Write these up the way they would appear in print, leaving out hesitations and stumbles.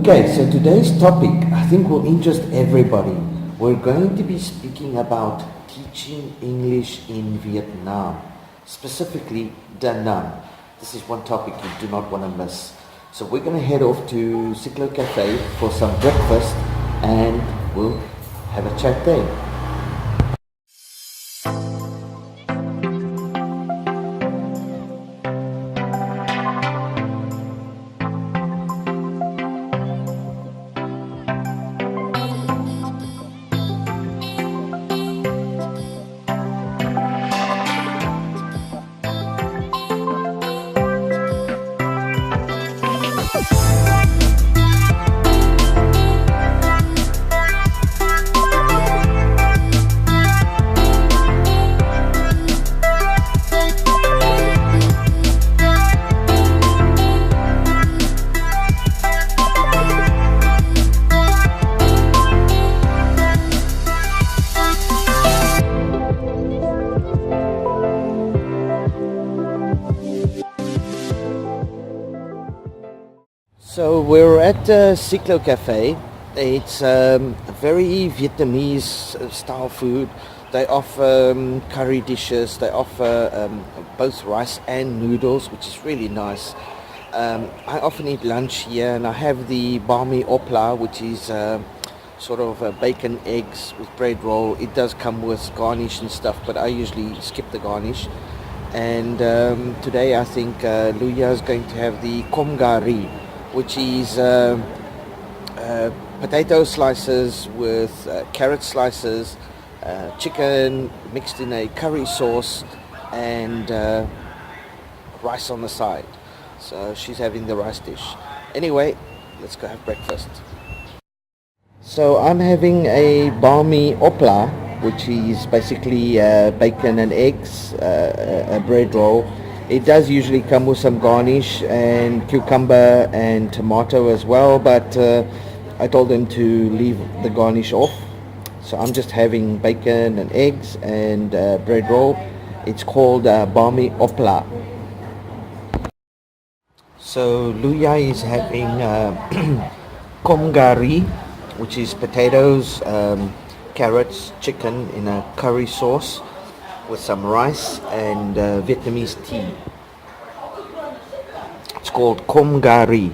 Okay, so today's topic I think will interest everybody. We're going to be speaking about teaching English in Vietnam, specifically Da Nang. This is one topic you do not want to miss. So we're going to head off to Cyclo Cafe for some breakfast and we'll have a chat there. So we're at Cyclo Cafe. It's a very Vietnamese style food. They offer curry dishes. They offer both rice and noodles, which is really nice. I often eat lunch here, and I have the bami opla, which is sort of bacon, eggs with bread roll. It does come with garnish and stuff, but I usually skip the garnish. And today I think Luya is going to have the kom gari, which is potato slices with carrot slices, chicken mixed in a curry sauce, and rice on the side. So she's having the rice dish. Anyway, let's go have breakfast. So I'm having a bami opla, which is basically bacon and eggs, a bread roll. It does usually come with some garnish and cucumber and tomato as well, but I told them to leave the garnish off. So I'm just having bacon and eggs and bread roll. It's called bami opla. So Luya is having kom gari, which is potatoes, carrots, chicken in a curry sauce with some rice and Vietnamese tea. It's called kom gari.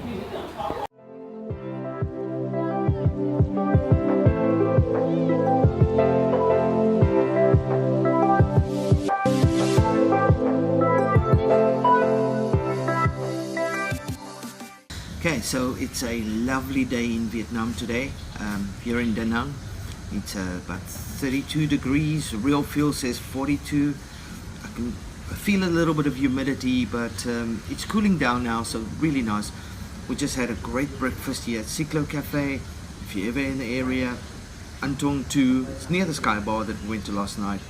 Okay, so it's a lovely day in Vietnam today, here in Da Nang. It's about 32 degrees, real feel says 42. I can feel a little bit of humidity, but it's cooling down now, so really nice. We just had a great breakfast here at Cyclo Cafe. If you're ever in the area, Antong 2, it's near the Sky Bar that we went to last night.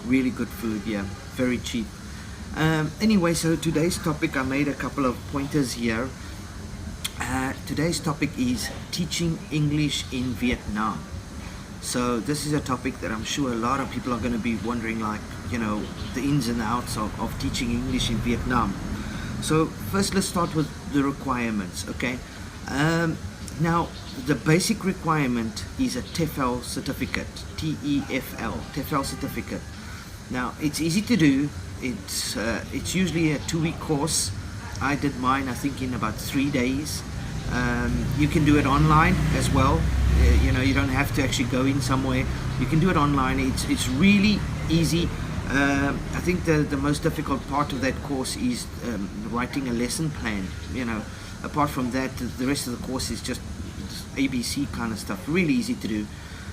Really good food, yeah, very cheap. Anyway, so today's topic, I made a couple of pointers here. Today's topic is teaching English in Vietnam. So this is a topic that I'm sure a lot of people are going to be wondering, like, you know, the ins and outs of teaching English in Vietnam. So first let's start with the requirements, okay? Now, the basic requirement is a TEFL certificate, T-E-F-L, TEFL certificate. Now, it's easy to do. It's usually a 2-week course. I did mine, I think, in about 3 days. You can do it online as well. You know, you don't have to actually go in somewhere. You can do it online. It's really easy. I think the most difficult part of that course is writing a lesson plan. You know, apart from that, the rest of the course is just ABC kind of stuff. Really easy to do.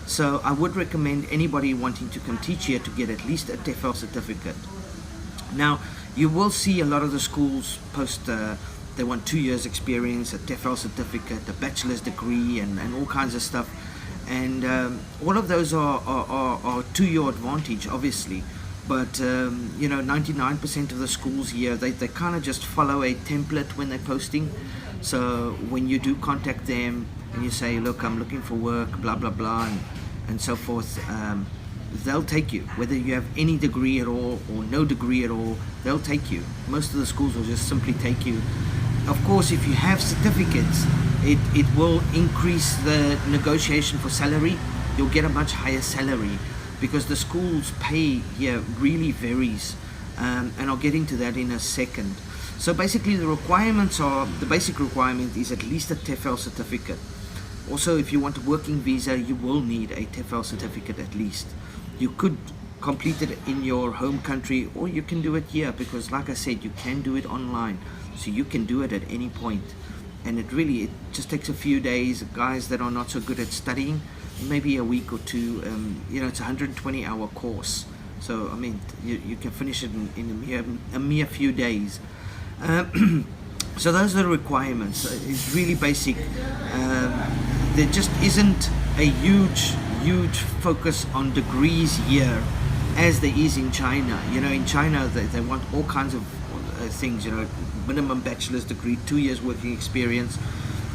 So I would recommend anybody wanting to come teach here to get at least a TEFL certificate. Now, you will see a lot of the schools post they want 2 years experience, a TEFL certificate, a bachelor's degree, and all kinds of stuff. And all of those are to your advantage, obviously. But you know, 99% of the schools here, they kind of just follow a template when they're posting. So when you do contact them and you say, look, I'm looking for work, blah blah blah, and so forth, they'll take you, whether you have any degree at all or no degree at all. They'll take you. Most of the schools will just simply take you. Of course, if you have certificates, it will increase the negotiation for salary. You'll get a much higher salary because the school's pay here really varies, and I'll get into that in a second. So basically the requirements are, the basic requirement is at least a TEFL certificate. Also, if you want a working visa, you will need a TEFL certificate at least. You could complete it in your home country, or you can do it here, because like I said, you can do it online. So you can do it at any point. And it just takes a few days. Guys that are not so good at studying, maybe a week or two. It's a 120-hour course. So I mean, you can finish it in a mere few days. So those are the requirements. It's really basic. There just isn't a huge focus on degrees here as there is in China. In China they want all kinds of things. Minimum bachelor's degree, 2 years working experience.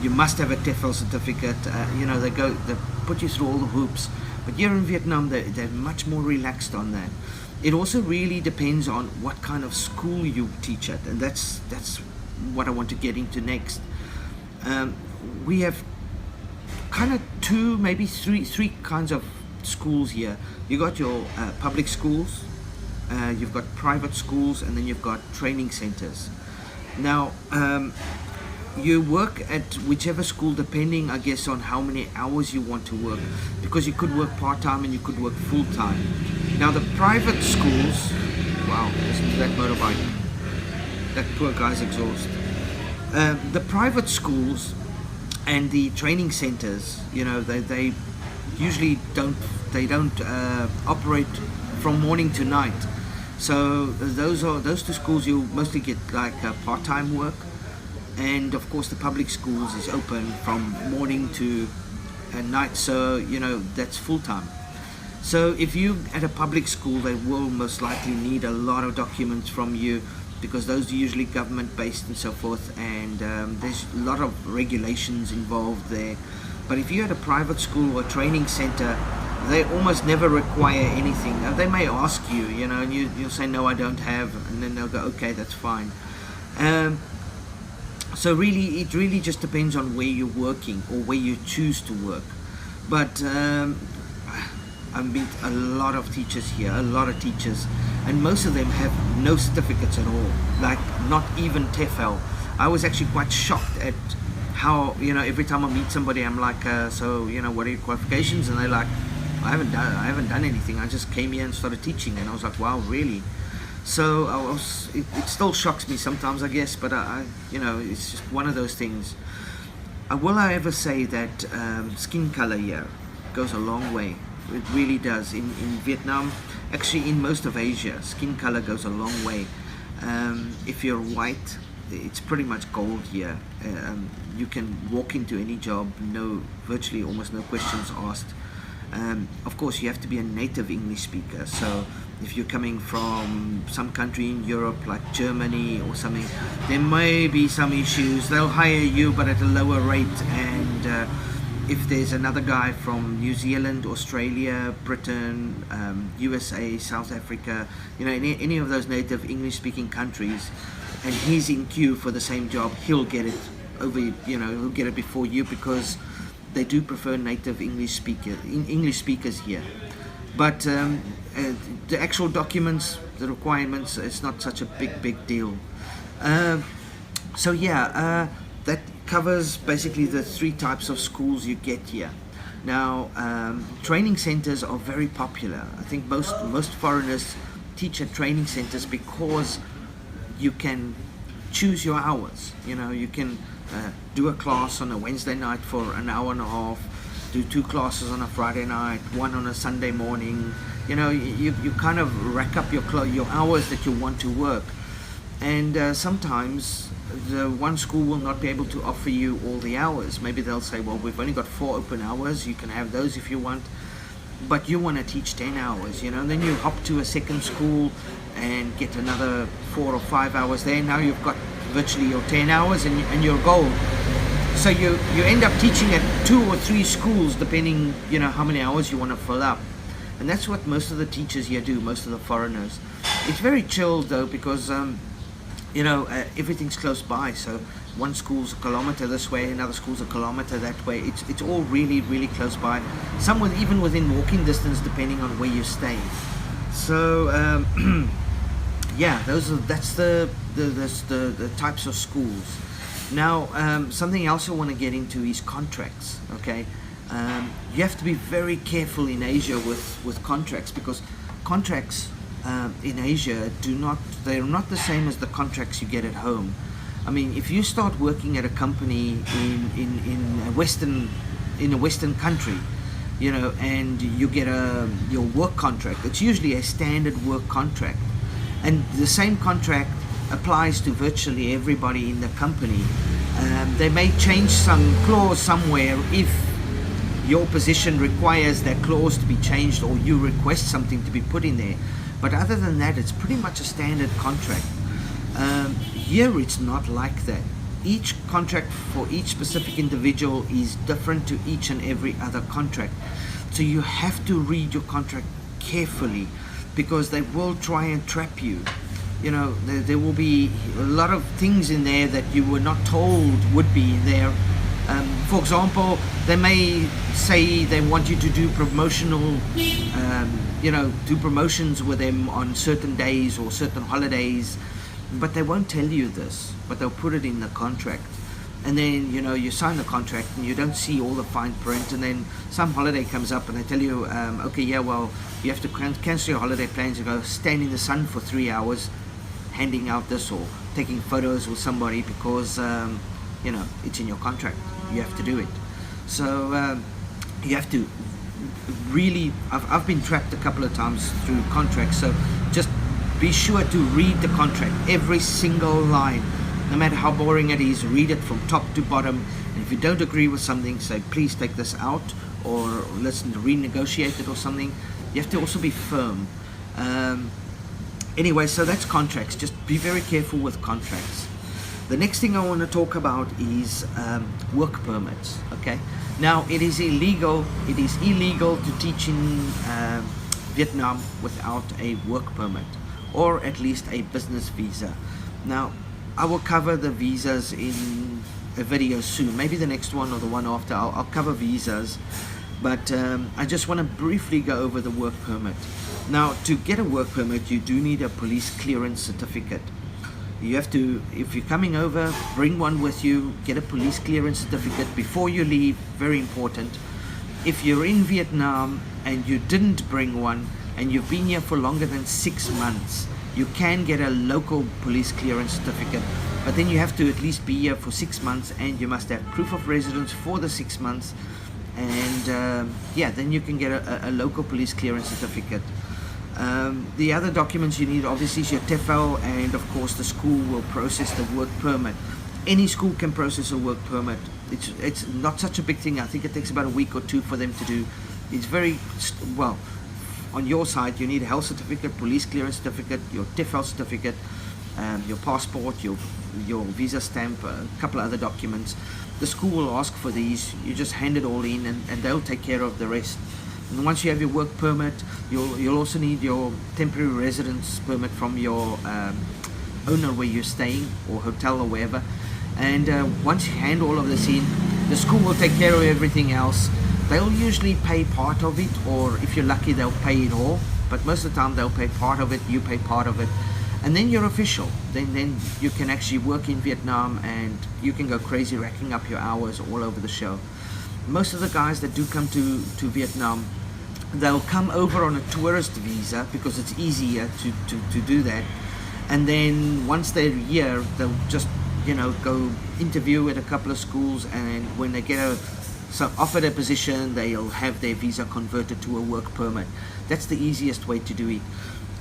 You must have a TEFL certificate. They put you through all the hoops. But here in Vietnam, they're much more relaxed on that. It also really depends on what kind of school you teach at, and that's what I want to get into next. We have kind of two, maybe three kinds of schools here. You got your public schools, you've got private schools, and then you've got training centers. Now, you work at whichever school depending, I guess, on how many hours you want to work, because you could work part-time and you could work full-time. Now the private schools, wow, listen to that motorbike, that poor guy's exhaust. The private schools and the training centers, they usually don't operate from morning to night. So those two schools, you mostly get like part-time work. And of course the public schools is open from morning to night, so that's full-time. So if you at a public school, they will most likely need a lot of documents from you, because those are usually government-based and so forth, and there's a lot of regulations involved there. But if you're at a private school or training center, they almost never require anything. Now, they may ask you, and you'll say, no, I don't have, and then they'll go, okay, that's fine. So really, it really just depends on where you're working or where you choose to work. But I've met a lot of teachers here, and most of them have no certificates at all, like not even TEFL. I was actually quite shocked at how, every time I meet somebody, I'm like, so, what are your qualifications? And they're like, I haven't done anything. I just came here and started teaching. And I was like, wow, really? So it still shocks me sometimes, I guess, but it's just one of those things. Will I ever say that skin color here goes a long way? It really does. In Vietnam, actually in most of Asia, skin color goes a long way. If you're white, it's pretty much gold here. You can walk into any job, virtually almost no questions asked. Of course, you have to be a native English speaker. So if you're coming from some country in Europe, like Germany or something, there may be some issues. They'll hire you, but at a lower rate. And if there's another guy from New Zealand, Australia, Britain, USA, South Africa, any of those native English-speaking countries, and he's in queue for the same job, he'll get it he'll get it before you, because they do prefer native English speakers here. But the actual documents, the requirements, it's not such a big deal. So yeah, that covers basically the three types of schools you get here. Now, training centers are very popular. I think most foreigners teach at training centers because you can choose your hours. You can do a class on a Wednesday night for an hour and a half, do 2 classes on a Friday night, 1 on a Sunday morning. You kind of rack up your hours that you want to work. And sometimes the one school will not be able to offer you all the hours. Maybe they'll say, well, we've only got 4 open hours, you can have those if you want, but you want to teach 10 hours, and then you hop to a second school and get another 4 or 5 hours there. Now you've got virtually your 10 hours and your goal. So you end up teaching at 2 or 3 schools, depending how many hours you want to fill up. And that's what most of the teachers here do, most of the foreigners. It's very chill though, because everything's close by. So one school's a kilometer this way, another school's a kilometer that way. It's all really, really close by. Some even within walking distance, depending on where you stay. So yeah, that's the types of schools. Now, something else I want to get into is contracts. Okay, you have to be very careful in Asia with contracts, because contracts in Asia they're not the same as the contracts you get at home. I mean, if you start working at a company in a Western country, and you get your work contract, it's usually a standard work contract, and the same contract applies to virtually everybody in the company. They may change some clause somewhere if your position requires that clause to be changed, or you request something to be put in there. But other than that, it's pretty much a standard contract. Here it's not like that. Each contract for each specific individual is different to each and every other contract. So you have to read your contract carefully, because they will try and trap you. There will be a lot of things in there that you were not told would be there. For example, they may say they want you to do promotional, do promotions with them on certain days or certain holidays, but they won't tell you this, but they'll put it in the contract. And then, you sign the contract and you don't see all the fine print, and then some holiday comes up and they tell you, okay, yeah, well, you have to cancel your holiday plans and go stand in the sun for 3 hours handing out this or taking photos with somebody, because it's in your contract. You have to do it. So you have to really, I've been trapped a couple of times through contracts, so just be sure to read the contract, every single line. No matter how boring it is, read it from top to bottom. And if you don't agree with something, say, please take this out, or let's renegotiate it or something. You have to also be firm. Anyway, so that's contracts. Just be very careful with contracts. The next thing I want to talk about is work permits. Okay. Now, it is illegal to teach in Vietnam without a work permit, or at least a business visa. Now, I will cover the visas in a video soon, maybe the next one or the one after. I'll cover visas, but I just want to briefly go over the work permit. Now, to get a work permit, you do need a police clearance certificate. You have to, if you're coming over, bring one with you, get a police clearance certificate before you leave, very important. If you're in Vietnam and you didn't bring one, and you've been here for longer than 6 months, you can get a local police clearance certificate, but then you have to at least be here for 6 months, and you must have proof of residence for the 6 months, and then you can get a local police clearance certificate. The other documents you need obviously is your TEFL, and of course the school will process the work permit. Any school can process a work permit. It's not such a big thing. I think it takes about a week or two for them to do. It's very, well, on your side you need a health certificate, police clearance certificate, your TEFL certificate, your passport, your visa stamp, a couple of other documents. The school will ask for these. You just hand it all in, and they'll take care of the rest. And once you have your work permit, you'll also need your temporary residence permit from your owner where you're staying, or hotel or wherever. And once you hand all of this in, the school will take care of everything else. They'll usually pay part of it, or if you're lucky they'll pay it all, but most of the time they'll pay part of it, you pay part of it, and then you're official. Then you can actually work in Vietnam, and you can go crazy racking up your hours all over the show. Most of the guys that do come to Vietnam, they'll come over on a tourist visa, because it's easier to do that. And then once they're here, they'll just go interview at a couple of schools, and when they get offered a position, they'll have their visa converted to a work permit. That's the easiest way to do it.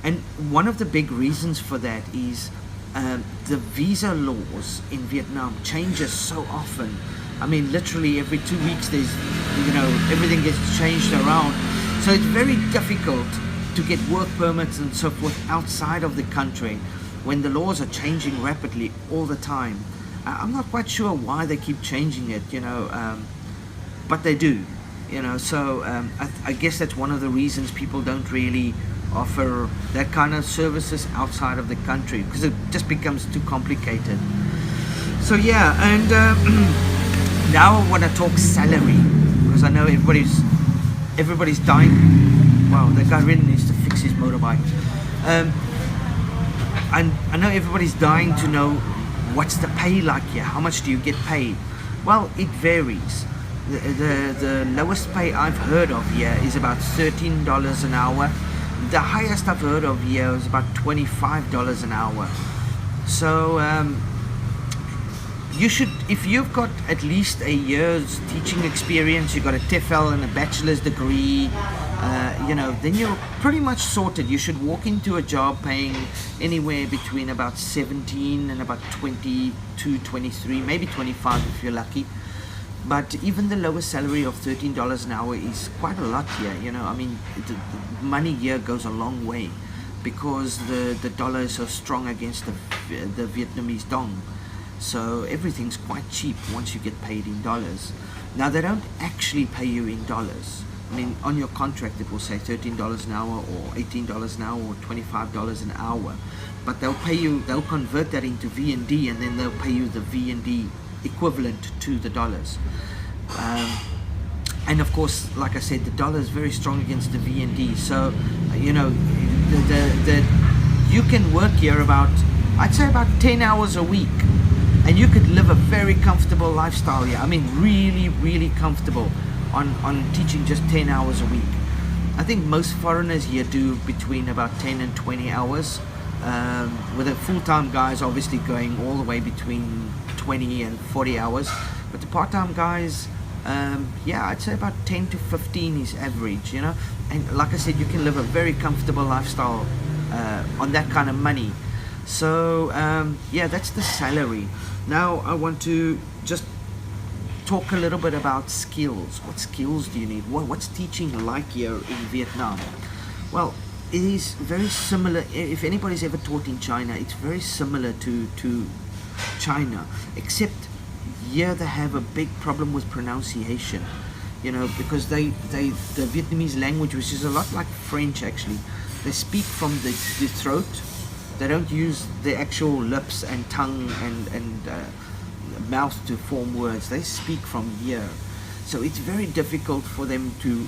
And one of the big reasons for that is the visa laws in Vietnam changes so often. I mean, literally every 2 weeks there's, everything gets changed around. So it's very difficult to get work permits and so forth outside of the country when the laws are changing rapidly all the time. I'm not quite sure why they keep changing it, but they do, so I guess that's one of the reasons people don't really offer that kind of services outside of the country, because it just becomes too complicated. So yeah, and now I want to talk salary, because I know everybody's dying. Wow, that guy really needs to fix his motorbike. And I know everybody's dying to know, what's the pay like here? How much do you get paid? Well, it varies. The lowest pay I've heard of here is about $13 an hour. The highest I've heard of here is about $25 an hour. So you should, if you've got at least a year's teaching experience, you've got a TEFL and a bachelor's degree, then you're pretty much sorted. You should walk into a job paying anywhere between about 17 and about 22, 23, maybe 25 if you're lucky. But even the lowest salary of $13 an hour is quite a lot here. I mean, the money here goes a long way, because the dollar is so strong against the Vietnamese dong. So everything's quite cheap once you get paid in dollars. Now, they don't actually pay you in dollars. I mean, on your contract it will say $13 an hour or $18 an hour or $25 an hour. But they'll convert that into VND, and then they'll pay you the VND equivalent to the dollars. And of course, like I said, the dollar is very strong against the VND. So, you can work here I'd say about 10 hours a week, and you could live a very comfortable lifestyle here. I mean, really, really comfortable on teaching just 10 hours a week. I think most foreigners here do between about 10 and 20 hours, with the full-time guys obviously going all the way between 20 and 40 hours. But the part-time guys, I'd say about 10 to 15 is average, And like I said, you can live a very comfortable lifestyle on that kind of money. So, that's the salary. Now I want to just talk a little bit about skills. What skills do you need? What's teaching like here in Vietnam? Well, it is very similar. If anybody's ever taught in China, it's very similar to China, except here they have a big problem with pronunciation, because the Vietnamese language, which is a lot like French actually, they speak from the throat. They don't use the actual lips and tongue and mouth to form words. They speak from here. So it's very difficult for them to,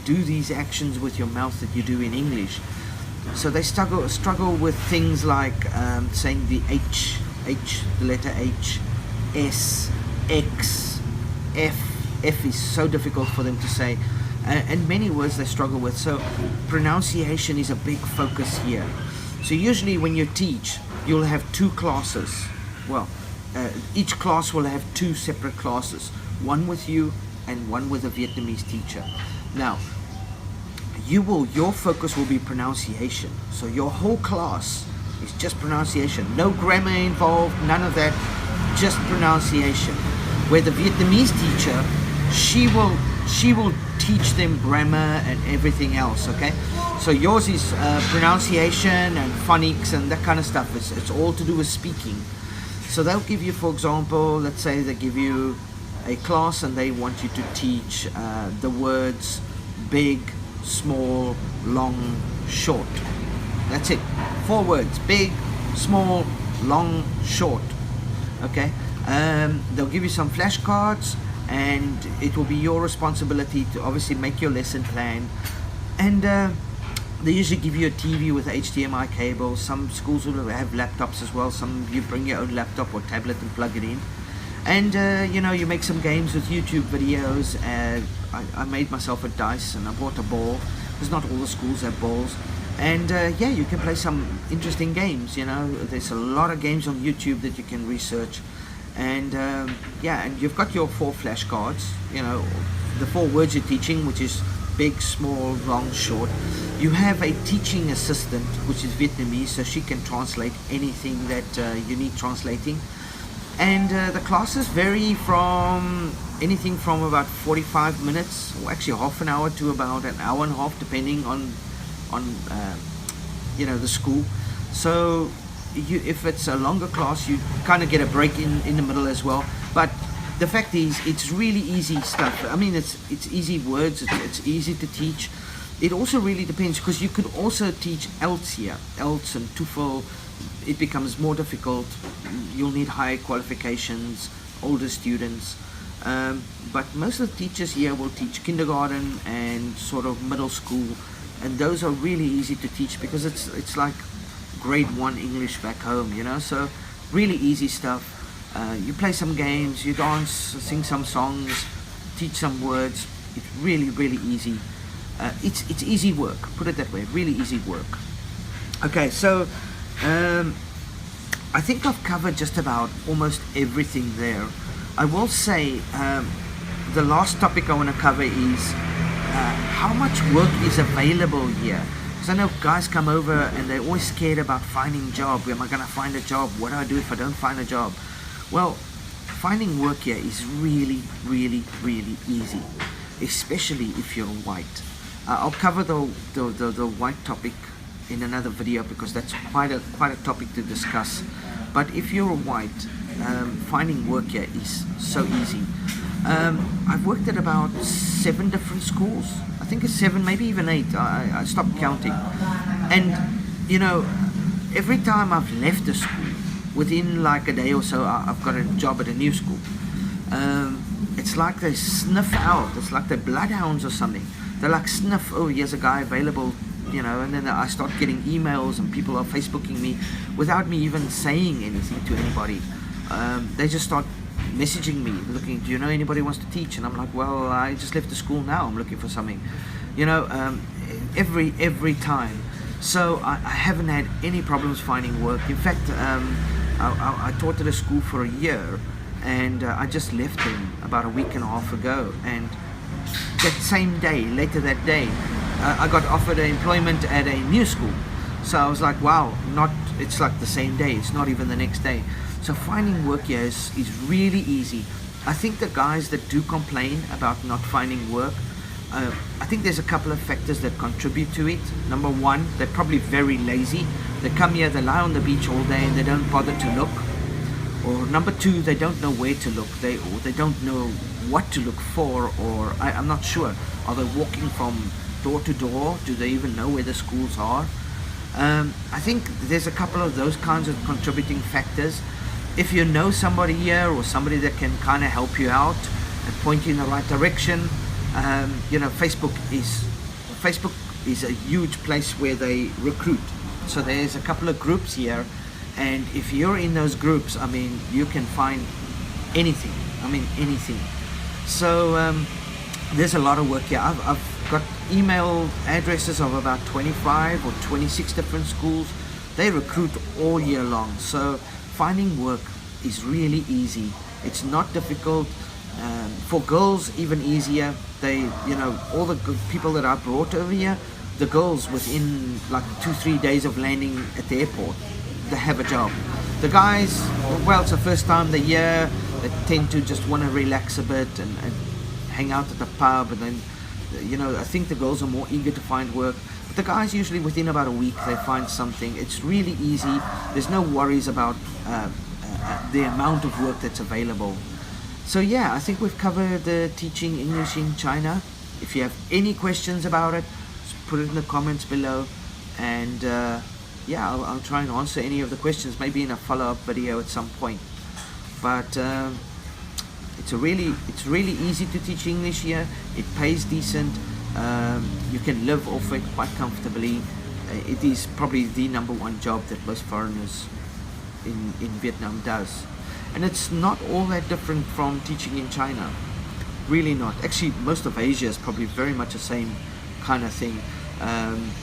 do these actions with your mouth that you do in English. So they struggle with things like saying the H, the letter H, S, X, F. F is so difficult for them to say. And many words they struggle with. So pronunciation is a big focus here. So usually when you teach, you'll have two classes. Well, each class will have two separate classes, one with you and one with a Vietnamese teacher. Now, your focus will be pronunciation. So your whole class is just pronunciation. No grammar involved, none of that, just pronunciation. Where the Vietnamese teacher, she will teach them grammar and everything else, okay? So yours is pronunciation and phonics and that kind of stuff. It's all to do with speaking. So they'll give you, for example, let's say they give you a class and they want you to teach the words big, small, long, short. That's it. 4 words: big, small, long, short. Okay? They'll give you some flashcards, and it will be your responsibility to obviously make your lesson plan. And they usually give you a TV with HDMI cable. Some schools will have laptops as well. Some you bring your own laptop or tablet and plug it in. And you make some games with YouTube videos. I made myself a dice and I bought a ball, because not all the schools have balls. And you can play some interesting games. There's a lot of games on YouTube that you can research. And and you've got your 4 flashcards, the 4 words you're teaching, which is big, small, long, short. You have a teaching assistant, which is Vietnamese, so she can translate anything that you need translating. And the classes vary from anything from about 45 minutes, or actually half an hour, to about an hour and a half, depending on the school. So if it's a longer class, you kind of get a break in the middle as well. But the fact is, it's really easy stuff. I mean, it's easy words. It's easy to teach. it also really depends, because you could also teach ELTS here, ELTS and TOEFL. It becomes more difficult. You'll need higher qualifications, older students. But most of the teachers here will teach kindergarten and sort of middle school, and those are really easy to teach because it's like grade 1 English back home, you know. So really easy stuff. You play some games, you dance, sing some songs, teach some words. It's really, really easy. It's easy work, put it that way, really easy work. Okay, so I think I've covered just about almost everything there. I will say the last topic I want to cover is how much work is available here. Because I know guys come over and they're always scared about finding a job. Am I going to find a job? What do I do if I don't find a job? Well, finding work here is really, really, really easy, especially if you're white. I'll cover the white topic in another video because that's quite a topic to discuss. But if you're white, finding work here is so easy. I've worked at about 7 different schools. I think it's 7, maybe even 8. I stopped counting. And you know, every time I've left the school, within like a day or so, I've got a job at a new school. It's like they sniff out. It's like they're bloodhounds or something. They're like sniff, oh, here's a guy available, you know, and then I start getting emails and people are Facebooking me without me even saying anything to anybody. They just start messaging me, looking, do you know anybody who wants to teach? And I'm like, well, I just left the school now, I'm looking for something, you know, every time. So I haven't had any problems finding work. In fact, I taught at a school for a year, and I just left them about a week and a half ago, and that same day, later that day, I got offered employment at a new school. So I was like, wow, it's like the same day, it's not even the next day. So finding work here is really easy. I think the guys that do complain about not finding work, I think there's a couple of factors that contribute to it. Number one, they're probably very lazy. They come here, they lie on the beach all day and they don't bother to look. Or number two, they don't know where to look. They don't know what to look for, or I'm not sure. Are they walking from door to door? Do they even know where the schools are? I think there's a couple of those kinds of contributing factors. If you know somebody here or somebody that can kind of help you out and point you in the right direction, you know, Facebook is a huge place where they recruit. So there's a couple of groups here, and if you're in those groups, I mean, you can find anything. I mean, anything. So there's a lot of work here. I've got email addresses of about 25 or 26 different schools. They recruit all year long. So finding work is really easy. It's not difficult. For girls, even easier. They, you know, all the people that I brought over here, the girls within like 2-3 days of landing at the airport, they have a job. The guys, well, it's the first time they're here. They tend to just want to relax a bit and hang out at the pub, and then, you know, I think the girls are more eager to find work. But the guys, usually within about a week, they find something. It's really easy. There's no worries about the amount of work that's available. So yeah, I think we've covered teaching English in China. If you have any questions about it, just put it in the comments below, and yeah, I'll try and answer any of the questions, maybe in a follow-up video at some point. But it's really easy to teach English here. It pays decent. You can live off it quite comfortably. It is probably the #1 job that most foreigners in Vietnam does. And it's not all that different from teaching in China. Really not. Actually, most of Asia is probably very much the same kind of thing.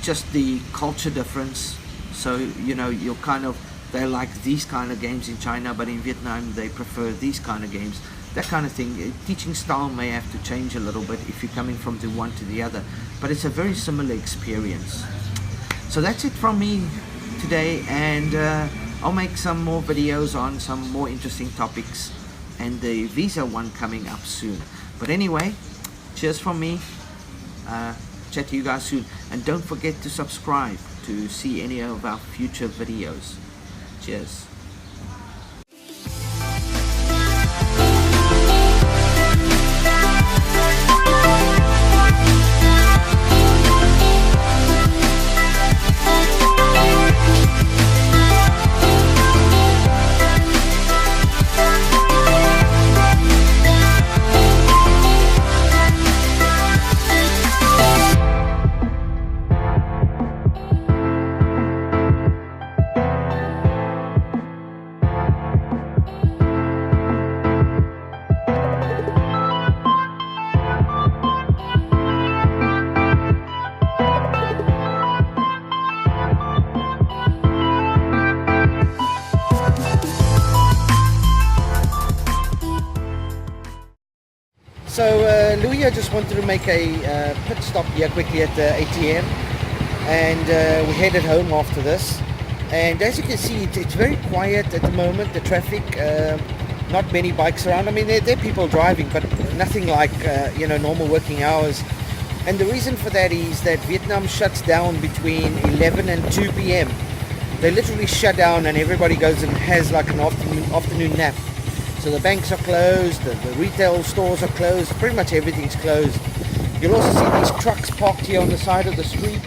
Just the culture difference. So, you know, you're kind of, they like these kind of games in China, but in Vietnam they prefer these kind of games. That kind of thing. Teaching style may have to change a little bit if you're coming from the one to the other, but it's a very similar experience. So that's it from me today, and I'll make some more videos on some more interesting topics, and the visa one coming up soon. But anyway, cheers from me. Chat to you guys soon, and don't forget to subscribe to see any of our future videos. Cheers. So Louis, I just wanted to make a pit stop here quickly at the ATM, and we headed home after this. And as you can see, it's very quiet at the moment, the traffic, not many bikes around. I mean, there are people driving, but nothing like, normal working hours. And the reason for that is that Vietnam shuts down between 11 and 2 p.m. They literally shut down and everybody goes and has like an afternoon nap. So the banks are closed, the retail stores are closed, pretty much everything's closed. You'll also see these trucks parked here on the side of the street.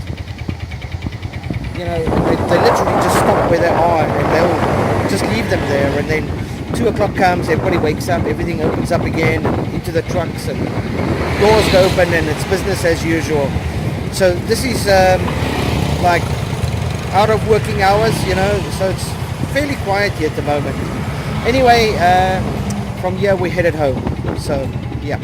You know, they literally just stop where they are and they'll just leave them there, and then 2 o'clock comes, everybody wakes up, everything opens up again into the trucks and doors go open and it's business as usual. So this is like out of working hours, so it's fairly quiet here at the moment. Anyway, from here we headed home, so yeah.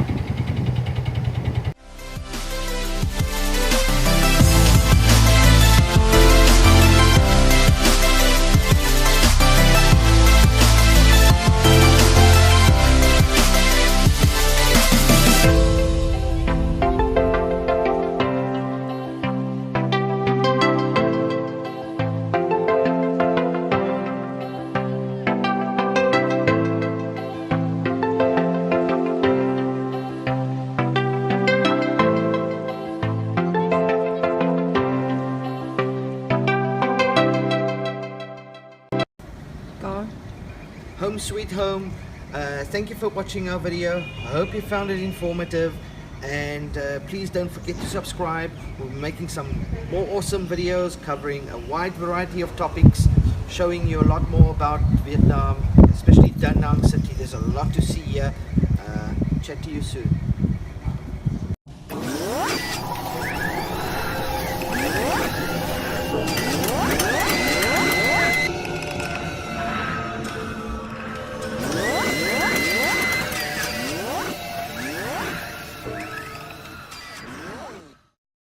Home sweet home. Thank you for watching our video. I hope you found it informative, and please don't forget to subscribe. We'll be making some more awesome videos covering a wide variety of topics, showing you a lot more about Vietnam, especially Da Nang City. There's a lot to see here. Chat to you soon.